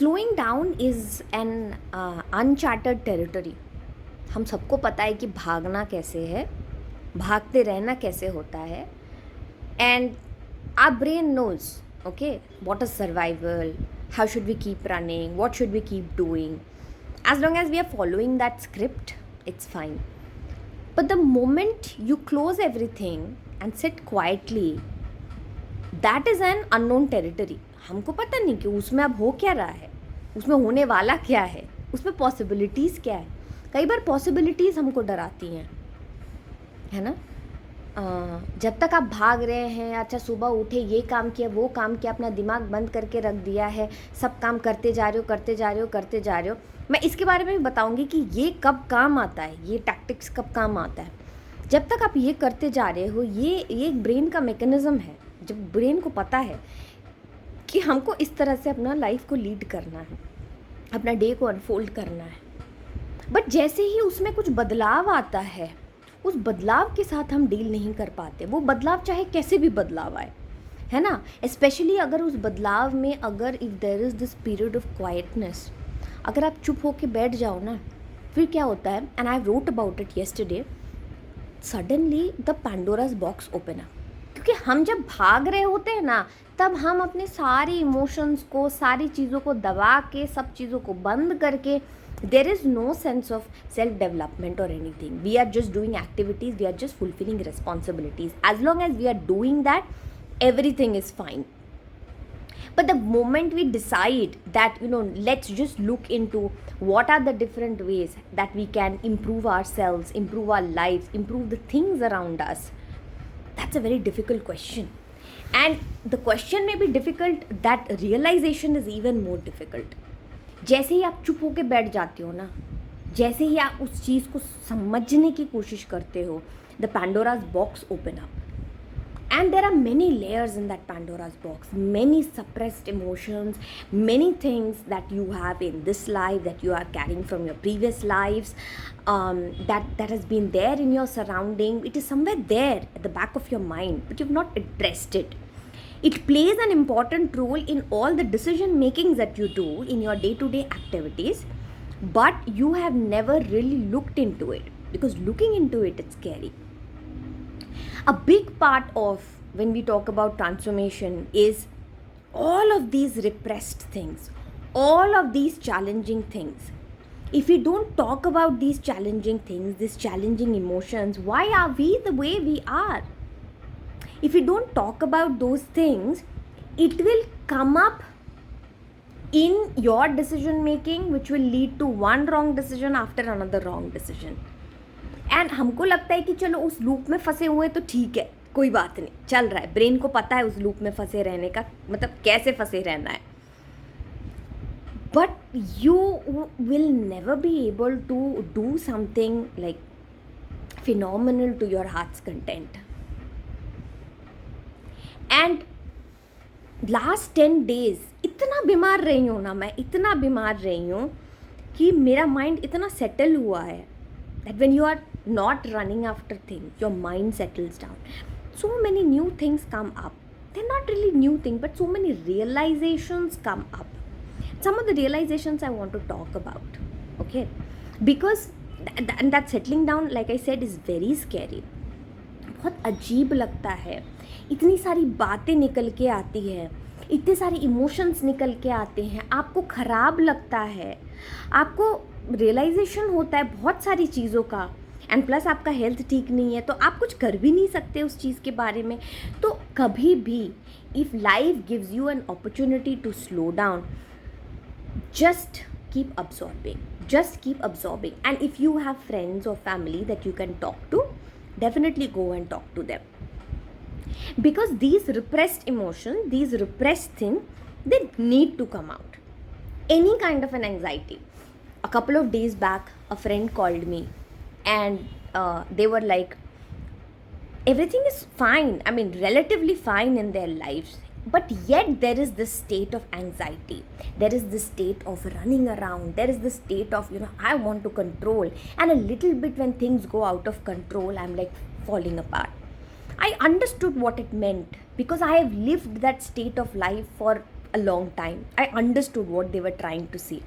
Slowing down is an Uncharted territory. हम सबको पता है कि भागना कैसे है, भागते रहना कैसे होता है। And our brain knows, okay, what is survival, how should we keep running, what should we keep doing. As long as we are following that script, it's fine. But the moment you close everything and sit quietly, that is an unknown territory. हमको पता नहीं कि उसमें अब हो क्या रहा है, उसमें होने वाला क्या है, उसमें पॉसिबिलिटीज़ क्या है. कई बार पॉसिबिलिटीज़ हमको डराती हैं, है ना. जब तक आप भाग रहे हैं, अच्छा सुबह उठे, ये काम किया, वो काम किया, अपना दिमाग बंद करके रख दिया है, सब काम करते जा रहे हो, करते जा रहे हो, करते जा रहे हो. मैं इसके बारे में भी बताऊंगी कि ये कब काम आता है, ये टैक्टिक्स कब काम आता है. जब तक आप ये करते जा रहे हो, ये एक ब्रेन का मैकेनिज़्म है. जब ब्रेन को पता है कि हमको इस तरह से अपना लाइफ को लीड करना है, अपना डे को अनफोल्ड करना है, बट जैसे ही उसमें कुछ बदलाव आता है, उस बदलाव के साथ हम डील नहीं कर पाते. वो बदलाव चाहे कैसे भी बदलाव आए, है ना. स्पेशली अगर उस बदलाव में, अगर if there is this period of quietness, अगर आप चुप होके बैठ जाओ ना, फिर क्या होता है. And I wrote about it yesterday. Suddenly the Pandora's box open up. क्योंकि हम जब भाग रहे होते हैं ना, तब हम अपने सारे इमोशंस को, सारी चीज़ों को दबा के, सब चीज़ों को बंद करके, there is no sense of self development or anything. We are just doing activities, we are just fulfilling responsibilities. As long as we are doing that, everything is fine. But the moment we decide that, let's just look into what are the different ways that we can improve ourselves, improve our lives, improve the things around us, that's a very difficult question. And the question may be difficult, that realization is even more difficult. जैसे ही आप चुप होके बैठ जाते हो ना, जैसे ही आप उस चीज़ को समझने की कोशिश करते हो, the Pandora's box open up. And there are many layers in that Pandora's box, many suppressed emotions, many things that you have in this life, that you are carrying from your previous lifes, that has been there in your surrounding. It is somewhere there at the back of your mind, but you've not addressed it. It plays an important role in all the decision makings that you do in your day-to-day activities, but you have never really looked into it, because looking into it, it's scary. A big part of when we talk about transformation is all of these repressed things, all of these challenging things. If we don't talk about these challenging things, these challenging emotions, why are we the way we are? If we don't talk about those things, it will come up in your decision making, which will lead to one wrong decision after another wrong decision. And हमको लगता है कि चलो उस loop में फंसे हुए तो ठीक है, कोई बात नहीं, चल रहा है. ब्रेन को पता है उस लूप में फंसे रहने का मतलब कैसे फंसे रहना है. But you will never be able to do something like phenomenal to your heart's content. And last 10 days इतना बीमार रही हूँ ना मैं, इतना बीमार रही हूँ कि मेरा माइंड इतना सेटल हुआ है that when you are not running after things, your mind settles down. So many new things come up. They not really new thing, but so many realisations come up. Some of the realizations I want to talk about, okay, because that settling down, like I said, is very scary. बहुत अजीब लगता है. इतनी सारी बातें निकल के आती है, इतने सारे इमोशंस निकल के आते हैं, आपको ख़राब लगता है, आपको रियलाइजेशन होता है बहुत सारी चीज़ों का, एंड प्लस आपका हेल्थ ठीक नहीं है तो आप कुछ कर भी नहीं सकते उस चीज़ के बारे में. तो कभी भी if life gives you an opportunity to slow down, just keep absorbing. And if you have friends or family that you can talk to, definitely go and talk to them, because these repressed emotions, these repressed things, they need to come out. Any kind of an anxiety. A couple of days back, a friend called me and they were like, everything is fine, I mean relatively fine in their lives, but yet there is this state of anxiety, there is this state of running around, there is this state of I want to control, and a little bit when things go out of control, I'm like falling apart. I understood what it meant, because I have lived that state of life for a long time. I understood what they were trying to say.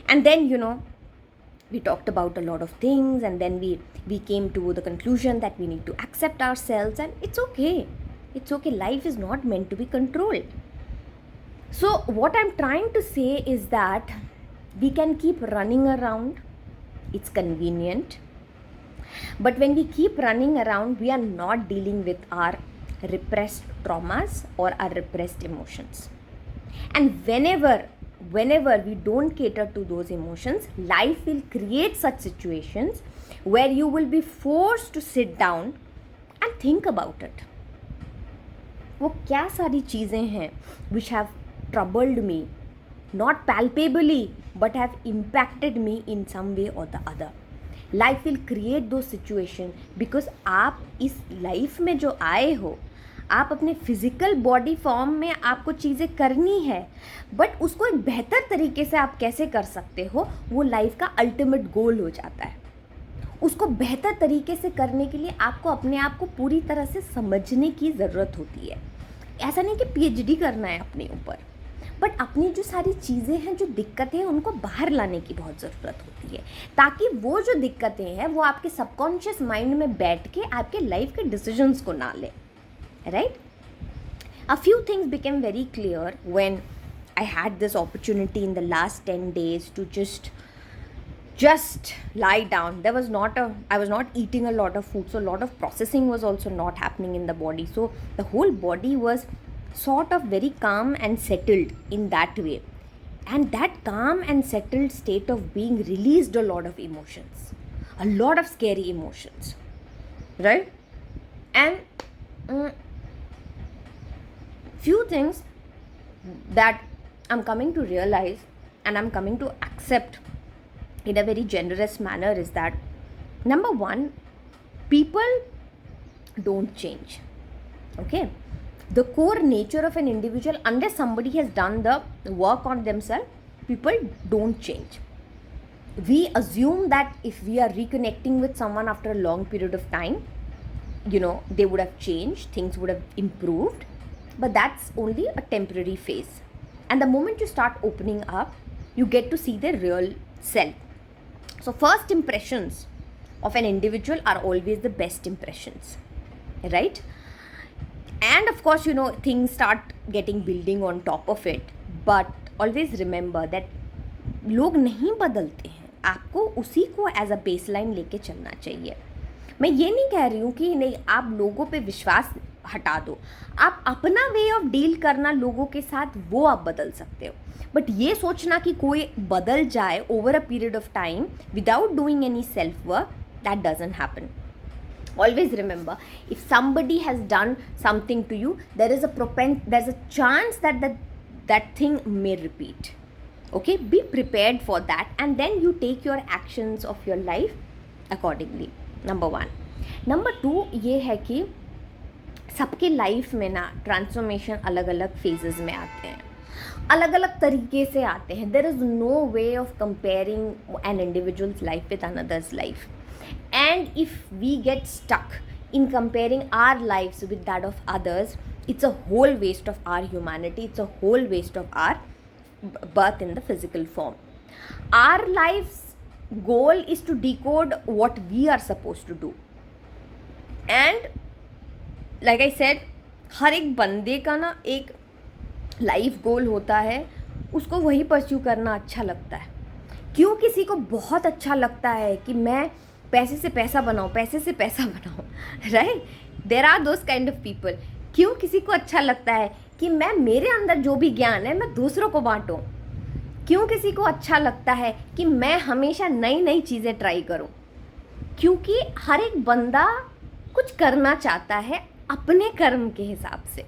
And then, we talked about a lot of things, and then we came to the conclusion that we need to accept ourselves, and it's okay. It's okay. Life is not meant to be controlled. So, what I'm trying to say is that we can keep running around, it's convenient. But when we keep running around, we are not dealing with our repressed traumas or our repressed emotions. And whenever we don't cater to those emotions, life will create such situations where you will be forced to sit down and think about it. वो क्या सारी चीज़ें हैं which have troubled me, not palpably, but have impacted me in some way or the other. Life will create those situations because आप इस life में जो आए हो, आप अपने फिजिकल बॉडी फॉर्म में आपको चीज़ें करनी है, बट उसको एक बेहतर तरीके से आप कैसे कर सकते हो, वो लाइफ का अल्टीमेट गोल हो जाता है. उसको बेहतर तरीके से करने के लिए आपको अपने आप को पूरी तरह से समझने की ज़रूरत होती है. ऐसा नहीं कि PhD करना है अपने ऊपर, बट अपनी जो सारी चीज़ें हैं, जो दिक्कतें हैं, उनको बाहर लाने की बहुत ज़रूरत होती है, ताकि वो जो दिक्कतें हैं वो आपके सबकॉन्शियस माइंड में बैठ के आपके लाइफ के डिसीजंस को ना ले. Right? A few things became very clear when I had this opportunity in the last 10 days to just lie down. I was not eating a lot of food, so a lot of processing was also not happening in the body. So the whole body was sort of very calm and settled in that way. And that calm and settled state of being released a lot of emotions, a lot of scary emotions, right? And few things that I'm coming to realize and I'm coming to accept in a very generous manner is that, number one, people don't change. Okay? The core nature of an individual, unless somebody has done the work on themselves, people don't change. We assume that if we are reconnecting with someone after a long period of time, they would have changed, things would have improved, but that's only a temporary phase. And the moment you start opening up, you get to see their real self. So first impressions of an individual are always the best impressions, right? And of course, things start getting building on top of it. But always remember that लोग नहीं बदलते हैं, आपको उसी को as a baseline लेके चलना चाहिए. मैं ये नहीं कह रही हूँ कि नहीं आप लोगों पे विश्वास हटा दो, आप अपना वे ऑफ डील करना लोगों के साथ वो आप बदल सकते हो. बट ये सोचना कि कोई बदल जाए over a period of time without doing any self work, that doesn't happen. Always remember, if somebody has done something to you, there's a chance that thing may repeat. Okay, be prepared for that, and then you take your actions of your life accordingly. Number one. Number two, ये है कि सबके life में ना transformation अलग अलग phases में आते हैं, अलग अलग तरीके से आते हैं. There is no way of comparing an individual's life with another's life. And if we get stuck in comparing our lives with that of others, it's a whole waste of our humanity. It's a whole waste of our birth in the physical form. Our life's goal is to decode what we are supposed to do. And like I said, हर एक बंदे का ना एक life goal होता है, उसको वही pursue करना अच्छा लगता है. क्यों किसी को बहुत अच्छा लगता है कि मैं पैसे से पैसा बनाऊँ, पैसे से पैसा बनाऊँ, right? There are those kind of people. क्यों किसी को अच्छा लगता है कि मैं मेरे अंदर जो भी ज्ञान है मैं दूसरों को बांटूँ. क्यों किसी को अच्छा लगता है कि मैं हमेशा नई नई चीज़ें ट्राई करूँ. क्योंकि हर एक बंदा कुछ करना चाहता है अपने कर्म के हिसाब से.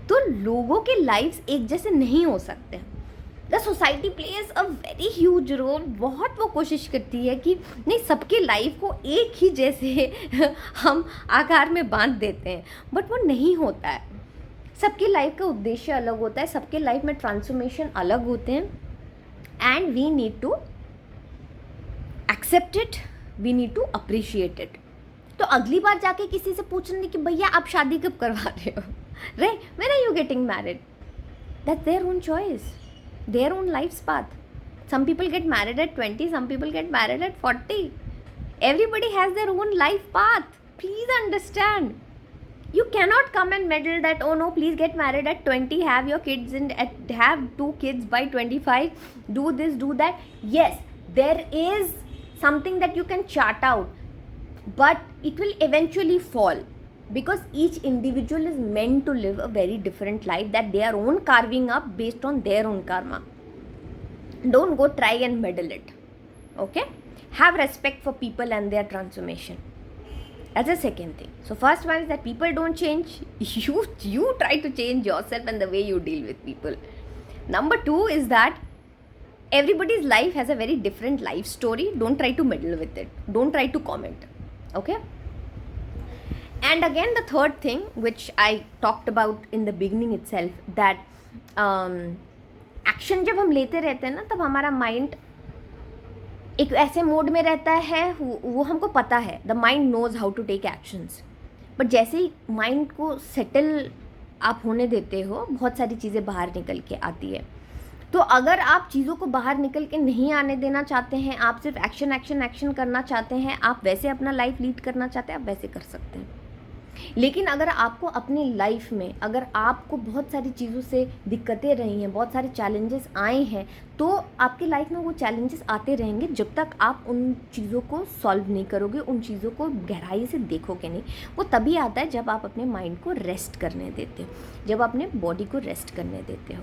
तो लोगों के लाइफ्स एक जैसे नहीं हो सकते. The society plays a very huge role. बहुत वो कोशिश करती है कि नहीं सबके लाइफ को एक ही जैसे हम आकार में बांध देते हैं, बट वो नहीं होता है. सबके लाइफ का उद्देश्य अलग होता है, सबके लाइफ में ट्रांसफॉर्मेशन अलग होते हैं, and we need to accept it, we need to appreciate it. तो अगली बार जाके किसी से पूछने कि भैया आप शादी कब करवा रहे हो, right? When are you getting married? That's their own choice, their own life's path. Some people get married at 20, some people get married at 40. Everybody has their own life path. Please understand. You cannot come and meddle that, oh no, please get married at 20, have your kids and have 2 kids by 25, do this, do that. Yes, there is something that you can chart out, but it will eventually fall, because each individual is meant to live a very different life that they are own carving up based on their own karma. Don't go try and meddle it. Okay? Have respect for people and their transformation. That's the second thing. So first one is that people don't change. You try to change yourself and the way you deal with people. Number 2 is that everybody's life has a very different life story. Don't try to meddle with it. Don't try to comment. Okay? And again, the third thing, which I talked about in the beginning itself, that action जब हम लेते रहते हैं ना, तब हमारा mind एक ऐसे मोड में रहता है, वो हमको पता है, the mind knows how to take actions. But जैसे ही माइंड को सेटल आप होने देते हो, बहुत सारी चीज़ें बाहर निकल के आती है. तो अगर आप चीज़ों को बाहर निकल के नहीं आने देना चाहते हैं, आप सिर्फ एक्शन एक्शन एक्शन करना चाहते हैं, आप वैसे अपना लाइफ लीड करना चाहते हैं, आप वैसे कर सकते हैं. लेकिन अगर आपको अपनी लाइफ में, अगर आपको बहुत सारी चीज़ों से दिक्कतें रही हैं, बहुत सारे चैलेंजेस आए हैं, तो आपकी लाइफ में वो चैलेंजेस आते रहेंगे जब तक आप उन चीज़ों को सॉल्व नहीं करोगे, उन चीज़ों को गहराई से देखोगे नहीं. वो तभी आता है जब आप अपने माइंड को रेस्ट करने देते हो, जब अपने बॉडी को रेस्ट करने देते हो.